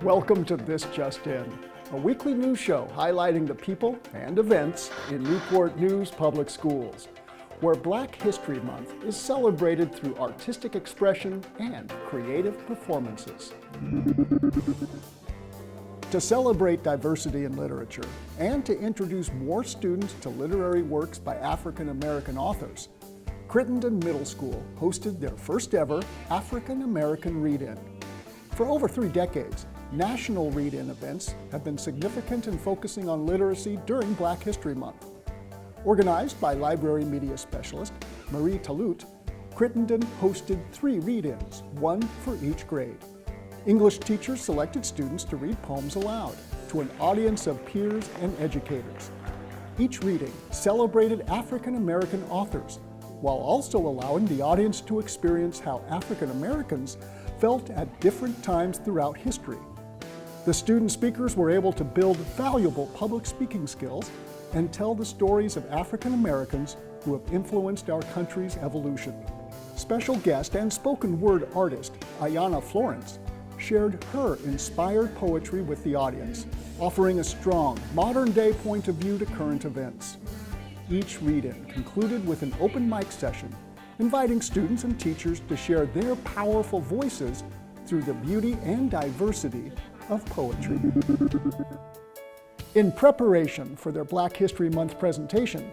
Welcome to This Just In, a weekly news show highlighting the people and events in Newport News Public Schools, where Black History Month is celebrated through artistic expression and creative performances. To celebrate diversity in literature and to introduce more students to literary works by African American authors, Crittenden Middle School hosted their first ever African American Readin. For over 3 decades, national Readin events have been significant in focusing on literacy during Black History Month. Organized by library media specialist Marie Talut, Crittenden hosted 3 read-ins, 1 for each grade. English teachers selected students to read poems aloud to an audience of peers and educators. Each reading celebrated African American authors, while also allowing the audience to experience how African Americans felt at different times throughout history. The student speakers were able to build valuable public speaking skills and tell the stories of African Americans who have influenced our country's evolution. Special guest and spoken word artist Ayanna Florence shared her inspired poetry with the audience, offering a strong, modern-day point of view to current events. Each read-in concluded with an open mic session, inviting students and teachers to share their powerful voices through the beauty and diversity of poetry. In preparation for their Black History Month presentation,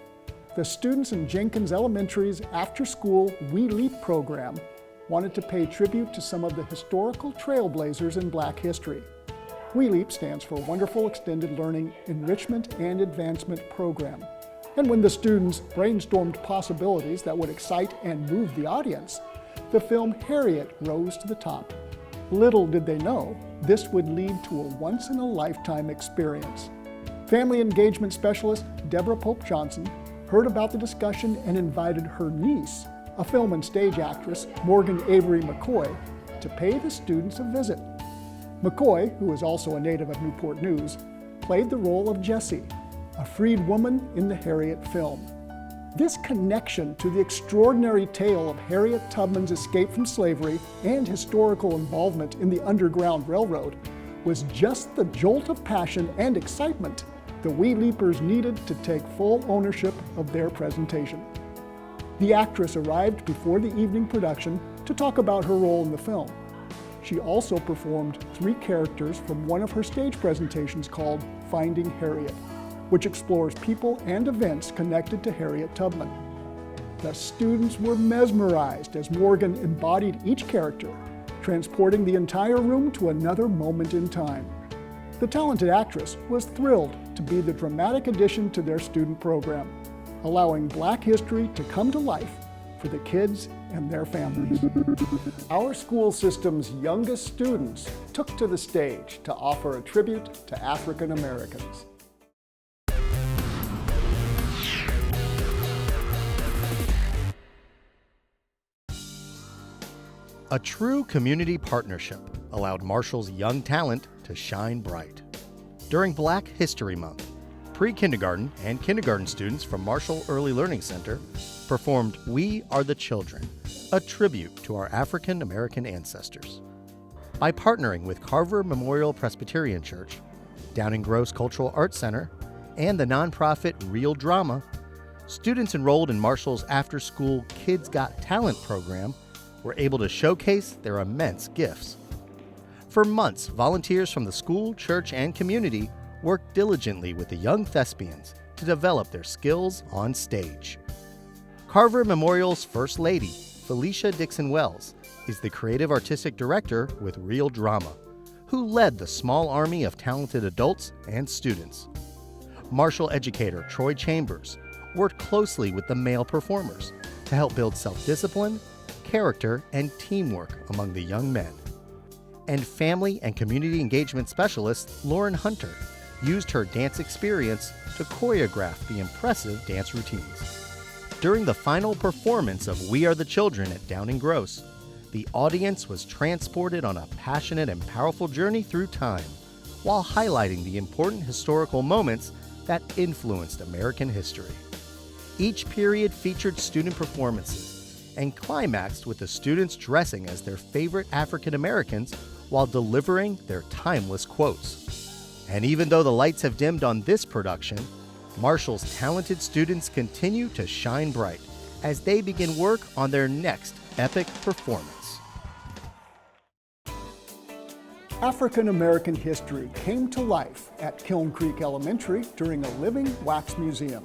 the students in Jenkins Elementary's after-school We Leap program wanted to pay tribute to some of the historical trailblazers in Black history. We Leap stands for Wonderful Extended Learning Enrichment and Advancement Program. And when the students brainstormed possibilities that would excite and move the audience, the film Harriet rose to the top. Little did they know, this would lead to a once-in-a-lifetime experience. Family engagement specialist Deborah Pope Johnson heard about the discussion and invited her niece, a film and stage actress, Morgan Avery McCoy, to pay the students a visit. McCoy, who is also a native of Newport News, played the role of Jessie, a freed woman in the Harriet film. This connection to the extraordinary tale of Harriet Tubman's escape from slavery and historical involvement in the Underground Railroad was just the jolt of passion and excitement the We Leapers needed to take full ownership of their presentation. The actress arrived before the evening production to talk about her role in the film. She also performed 3 characters from one of her stage presentations called Finding Harriet, which explores people and events connected to Harriet Tubman. The students were mesmerized as Morgan embodied each character, transporting the entire room to another moment in time. The talented actress was thrilled to be the dramatic addition to their student program, allowing Black history to come to life for the kids and their families. Our school system's youngest students took to the stage to offer a tribute to African Americans. A true community partnership allowed Marshall's young talent to shine bright. During Black History Month, pre-kindergarten and kindergarten students from Marshall Early Learning Center performed We Are the Children, a tribute to our African American ancestors. By partnering with Carver Memorial Presbyterian Church, Downing Gross Cultural Arts Center, and the nonprofit Real Drama, students enrolled in Marshall's after-school Kids Got Talent program were able to showcase their immense gifts. For months, volunteers from the school, church, and community worked diligently with the young thespians to develop their skills on stage. Carver Memorial's First Lady, Felicia Dixon Wells, is the creative artistic director with Real Drama, who led the small army of talented adults and students. Marshall educator Troy Chambers worked closely with the male performers to help build self-discipline, character, and teamwork among the young men. And family and community engagement specialist Lauren Hunter used her dance experience to choreograph the impressive dance routines. During the final performance of We Are the Children at Downing Gross, the audience was transported on a passionate and powerful journey through time, while highlighting the important historical moments that influenced American history. Each period featured student performances and climaxed with the students dressing as their favorite African Americans while delivering their timeless quotes. And even though the lights have dimmed on this production, Marshall's talented students continue to shine bright as they begin work on their next epic performance. African American history came to life at Kiln Creek Elementary during a living wax museum.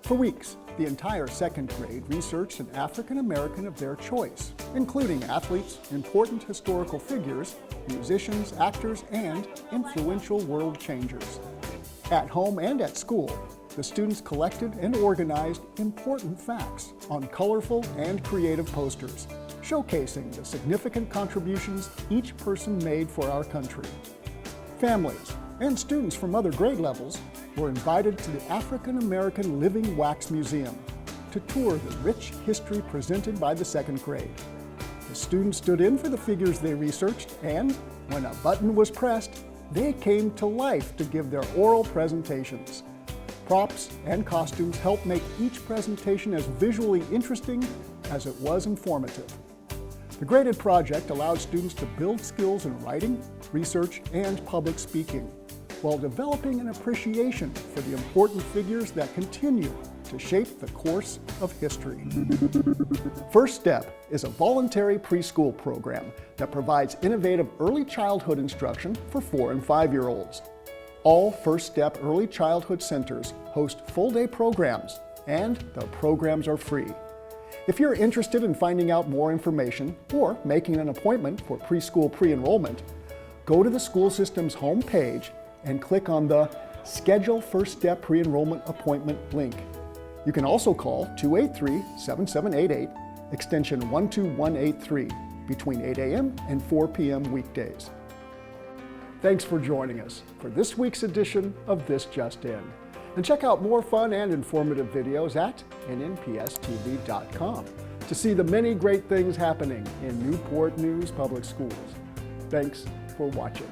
For weeks, the entire second grade researched an African American of their choice, including athletes, important historical figures, musicians, actors, and influential world changers. At home and at school, the students collected and organized important facts on colorful and creative posters, showcasing the significant contributions each person made for our country. Families and students from other grade levels were invited to the African American Living Wax Museum to tour the rich history presented by the second grade. The students stood in for the figures they researched, and when a button was pressed, they came to life to give their oral presentations. Props and costumes helped make each presentation as visually interesting as it was informative. The graded project allowed students to build skills in writing, research, and public speaking, while developing an appreciation for the important figures that continue to shape the course of history. First Step is a voluntary preschool program that provides innovative early childhood instruction for 4- and 5-year-olds. All First Step early childhood centers host full-day programs, and the programs are free. If you're interested in finding out more information or making an appointment for preschool pre-enrollment, go to the school system's homepage and click on the Schedule First Step Pre-Enrollment Appointment link. You can also call 283-7788, extension 12183, between 8 a.m. and 4 p.m. weekdays. Thanks for joining us for this week's edition of This Just In. And check out more fun and informative videos at NNPS-TV.com to see the many great things happening in Newport News Public Schools. Thanks for watching.